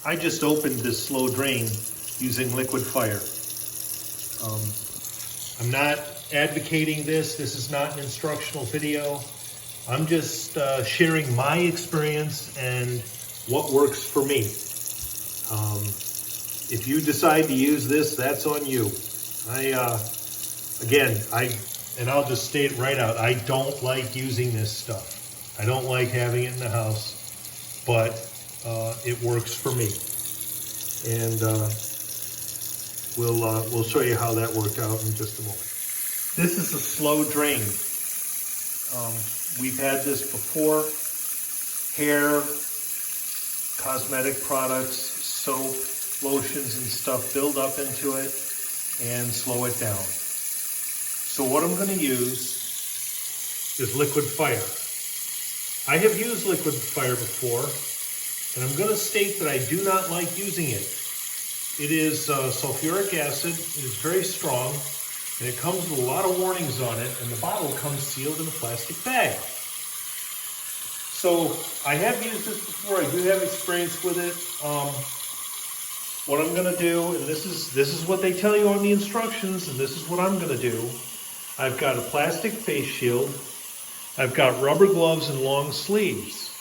I just opened this slow drain using liquid fire. I'm not advocating this. This is not an instructional video. I'm just sharing my experience and what works for me. If you decide to use this, that's on you. And I'll just state it right out, I don't like using this stuff. I don't like having it in the house, but it works for me. And we'll show you how that worked out in just a moment. This is a slow drain. We've had this before. Hair, cosmetic products, soap, lotions and stuff build up into it and slow it down. So what I'm going to use is liquid fire. I have used liquid fire before, and I'm going to state that I do not like using it. It is sulfuric acid. It is very strong, and it comes with a lot of warnings on it, and the bottle comes sealed in a plastic bag. So I have used this before. I do have experience with it. What I'm going to do, and this is what they tell you on the instructions, and this is what I'm going to do. I've got a plastic face shield. I've got rubber gloves and long sleeves.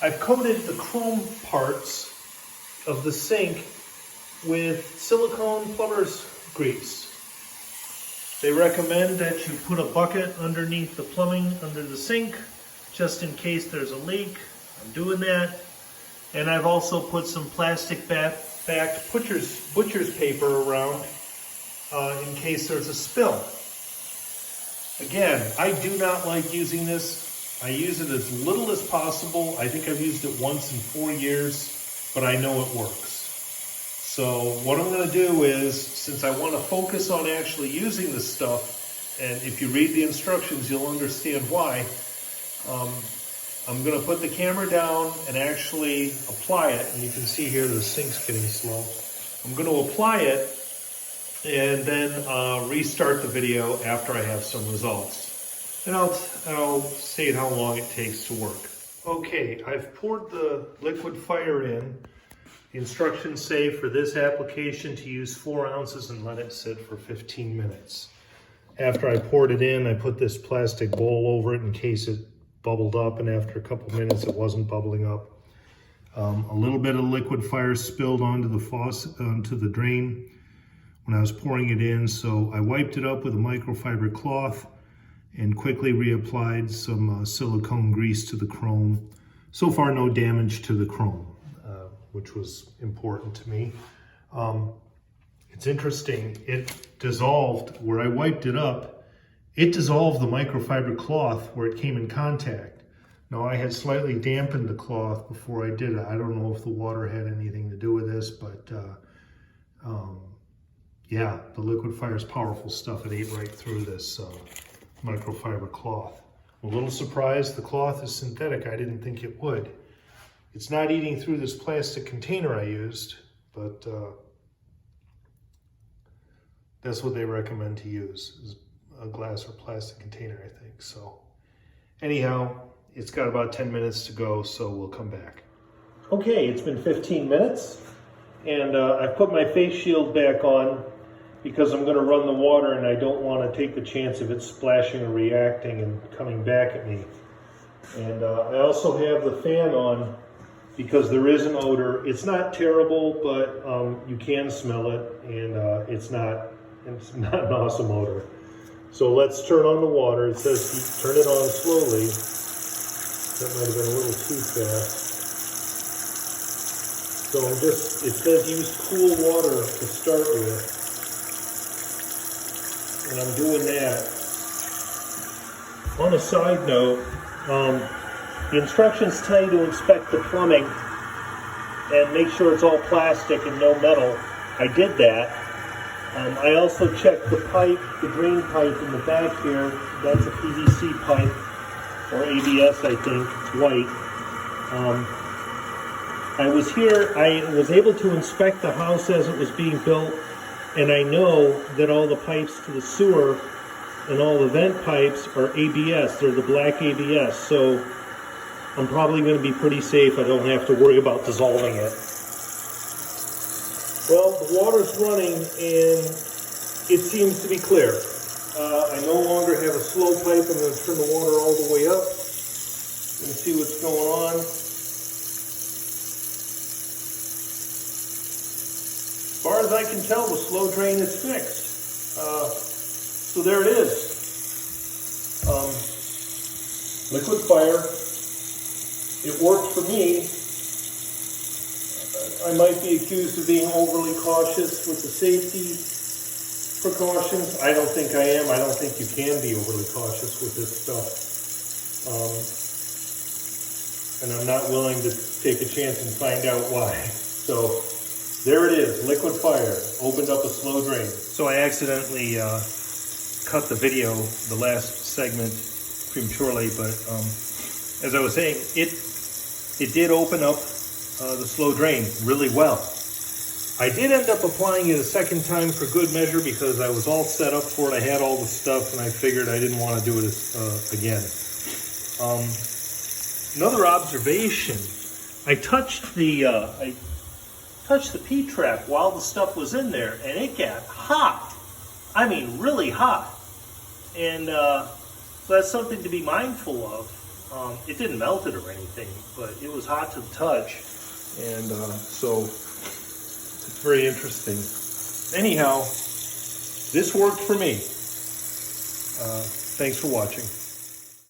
I've coated the chrome parts of the sink with silicone plumber's grease. They recommend that you put a bucket underneath the plumbing under the sink, just in case there's a leak. I'm doing that. And I've also put some plastic backed butcher's paper around in case there's a spill. Again, I do not like using this. I use it as little as possible. I think I've used it once in 4 years, but I know it works. So what I'm going to do is, since I want to focus on actually using this stuff, and if you read the instructions, you'll understand why, I'm going to put the camera down and actually apply it. And you can see here the sink's getting slow. I'm going to apply it and then restart the video after I have some results. And I'll state how long it takes to work. Okay, I've poured the liquid fire in. The instructions say for this application to use 4 ounces and let it sit for 15 minutes. After I poured it in, I put this plastic bowl over it in case it bubbled up, and after a couple minutes it wasn't bubbling up. A little bit of liquid fire spilled onto the faucet, onto the drain when I was pouring it in, so I wiped it up with a microfiber cloth and quickly reapplied some silicone grease to the chrome. So far, no damage to the chrome, which was important to me. It's interesting, it dissolved where I wiped it up. It dissolved the microfiber cloth where it came in contact. Now, I had slightly dampened the cloth before I did it. I don't know if the water had anything to do with this, but yeah, the liquid fire is powerful stuff. It ate right through this microfiber cloth. I'm a little surprised the cloth is synthetic. I didn't think it would. It's not eating through this plastic container I used, but that's what they recommend to use, is a glass or plastic container, I think. So anyhow, it's got about 10 minutes to go, so we'll come back. Okay, it's been 15 minutes, and I've put my face shield back on because I'm going to run the water and I don't want to take the chance of it splashing or reacting and coming back at me. And I also have the fan on because there is an odor. It's not terrible, but you can smell it, and it's not an awesome odor. So let's turn on the water. It says turn it on slowly. That might have been a little too fast. So it says use cool water to start with. And I'm doing that. On a side note, the instructions tell you to inspect the plumbing and make sure it's all plastic and no metal. I did that. I also checked the pipe, the drain pipe in the back here. That's a PVC pipe, or ABS, I think. It's white. I was able to inspect the house as it was being built, and I know that all the pipes to the sewer and all the vent pipes are ABS. They're the black ABS. So I'm probably going to be pretty safe. I don't have to worry about dissolving it. Well, the water's running and it seems to be clear. I no longer have a slow pipe. I'm going to turn the water all the way up and see what's going on. As far as I can tell, the slow drain is fixed. So there it is. Liquid fire. It worked for me. I might be accused of being overly cautious with the safety precautions. I don't think I am. I don't think you can be overly cautious with this stuff. And I'm not willing to take a chance and find out why. So there it is, liquid fire, opened up a slow drain. So I accidentally cut the video, the last segment, prematurely, but as I was saying, it did open up the slow drain really well. I did end up applying it a second time for good measure because I was all set up for it. I had all the stuff and I figured I didn't want to do it again. Another observation, I touched the P-trap while the stuff was in there and it got hot. I mean, really hot. And so that's something to be mindful of. It didn't melt it or anything, but it was hot to the touch. And so it's very interesting. Anyhow, this worked for me. Thanks for watching.